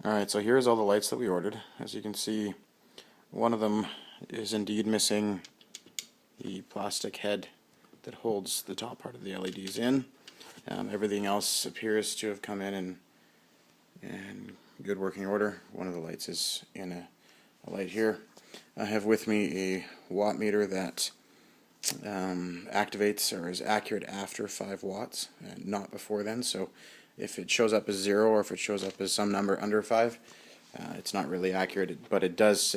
Alright, so here's all the lights that we ordered. As you can see, one of them is indeed missing the plastic head that holds the top part of the LEDs in. Everything else appears to have come in good working order. One of the lights is in a light here. I have with me a watt meter that activates or is accurate after 5 watts and not before then. So if it shows up as 0 or if it shows up as some number under 5, it's not really accurate, but it does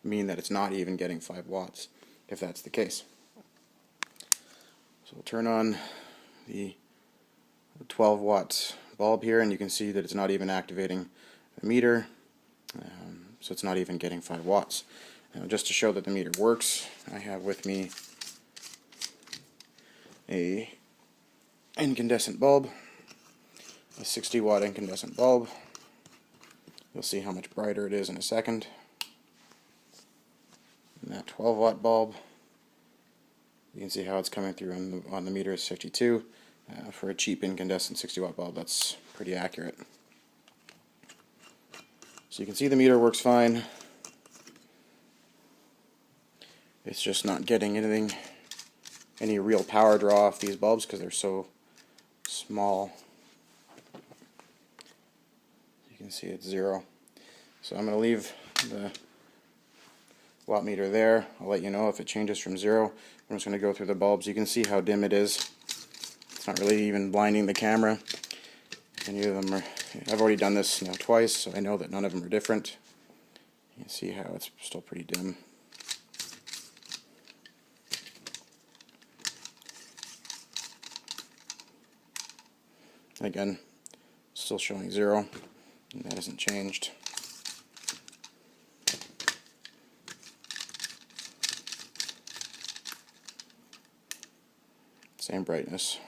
mean that it's not even getting 5 watts if that's the case. So we'll turn on the 12 watt bulb here, and you can see that it's not even activating the meter, so it's not even getting 5 watts. Now, just to show that the meter works, I have with me a incandescent bulb, a 60 watt incandescent bulb. You'll see how much brighter it is in a second. And that 12 watt bulb, you can see how it's coming through on the meter is 52. For a cheap incandescent 60 watt bulb, that's pretty accurate. So you can see the meter works fine. It's just not getting any real power draw off these bulbs because they're so small. You can see it's 0. So I'm going to leave the watt meter there. I'll let you know if it changes from 0. I'm just going to go through the bulbs. You can see how dim it is. It's not really even blinding the camera. Any of them are, I've already done this now twice, so I know that none of them are different. You can see how it's still pretty dim. Again, still showing 0, and that hasn't changed. Same brightness.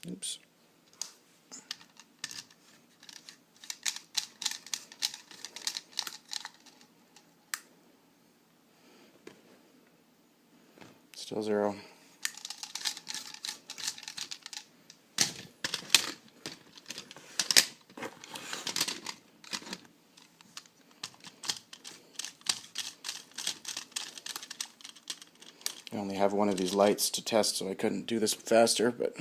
Oops. Still 0. I only have one of these lights to test, so I couldn't do this faster, but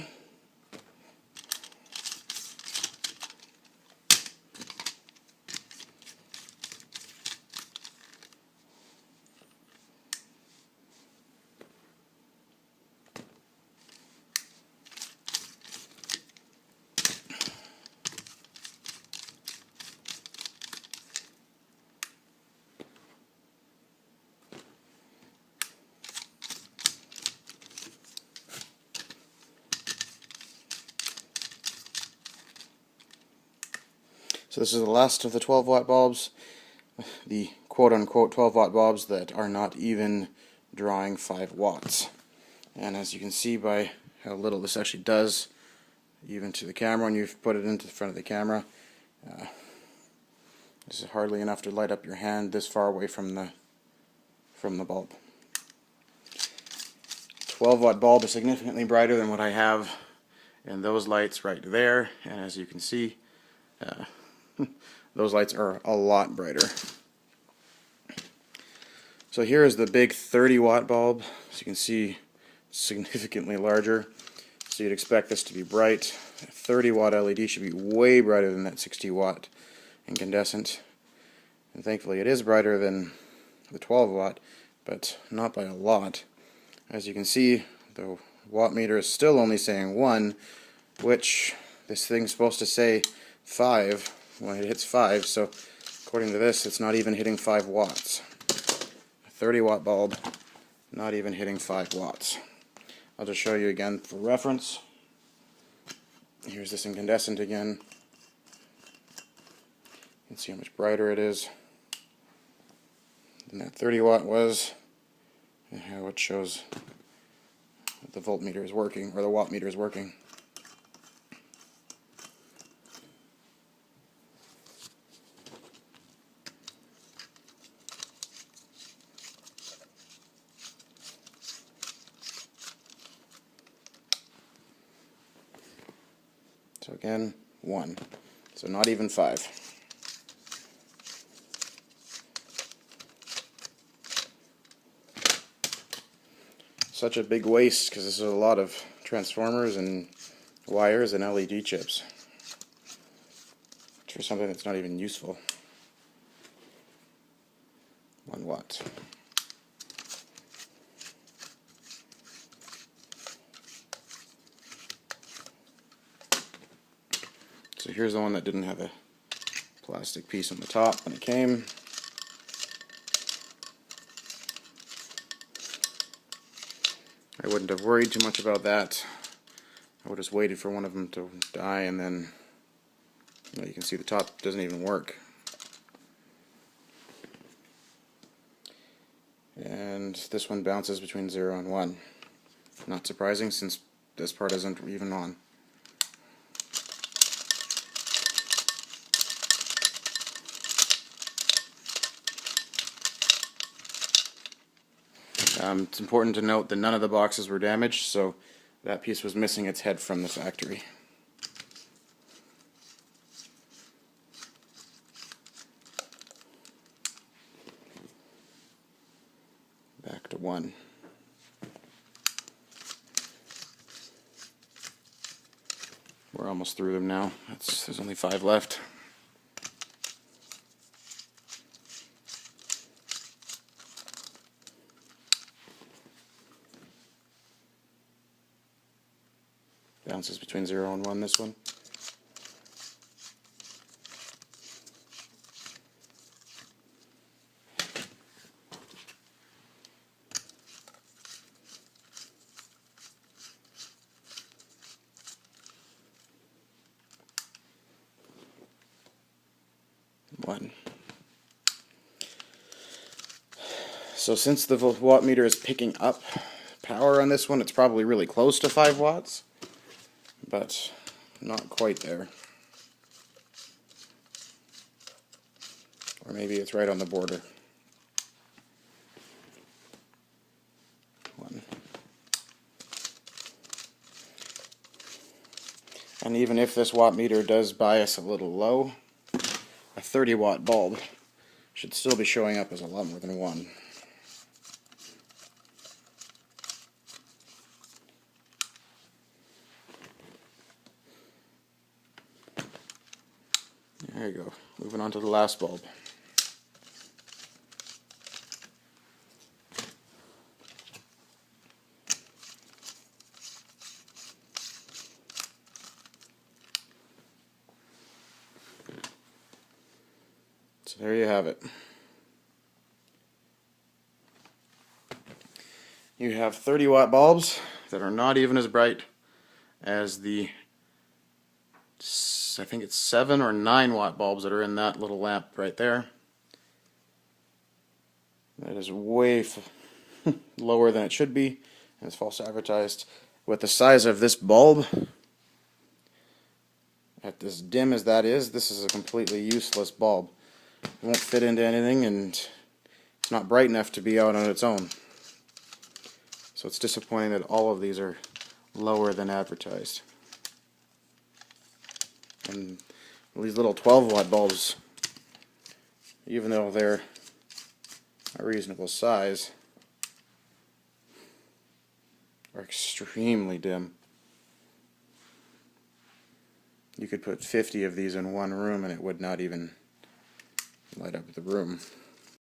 so this is the last of the 12 watt bulbs, the quote-unquote 12 watt bulbs that are not even drawing 5 watts. And as you can see by how little this actually does, even to the camera when you've put it into the front of the camera, this is hardly enough to light up your hand this far away from the bulb. 12 watt bulb is significantly brighter than what I have in those lights right there, and as you can see, those lights are a lot brighter. So here is the big 30 watt bulb. As you can see, significantly larger. So you'd expect this to be bright. A 30 watt LED should be way brighter than that 60 watt incandescent. And thankfully it is brighter than the 12 watt, but not by a lot. As you can see, the watt meter is still only saying 1, which this thing's supposed to say 5 when it hits 5, so according to this, it's not even hitting 5 watts. A 30 watt bulb, not even hitting 5 watts. I'll just show you again for reference. Here's this incandescent again. You can see how much brighter it is than that 30 watt was, and how it shows that the voltmeter is working, or the watt meter is working. So again, 1. So not even 5. Such a big waste because this is a lot of transformers and wires and LED chips for something that's not even useful. 1 watt. So here's the one that didn't have a plastic piece on the top when it came. I wouldn't have worried too much about that. I would have just waited for one of them to die, and then you can see the top doesn't even work. And this one bounces between 0 and 1. Not surprising since this part isn't even on. It's important to note that none of the boxes were damaged, so that piece was missing its head from the factory. Back to 1. We're almost through them now. There's only 5 left. Bounces between 0 and 1, this one. One. So since the watt meter is picking up power on this one, it's probably really close to 5 watts, but not quite there. Or maybe it's right on the border. 1. And even if this watt meter does bias a little low, a 30 watt bulb should still be showing up as a lot more than 1. There you go. Moving on to the last bulb. So there you have it. You have 30 watt bulbs that are not even as bright as the, I think it's 7 or 9 watt bulbs that are in that little lamp right there. That is way lower than it should be, and it's false advertised. With the size of this bulb, at as dim as that is, this is a completely useless bulb. It won't fit into anything, and it's not bright enough to be out on its own. So it's disappointing that all of these are lower than advertised. And these little 12 watt bulbs, even though they're a reasonable size, are extremely dim. You could put 50 of these in one room and it would not even light up the room.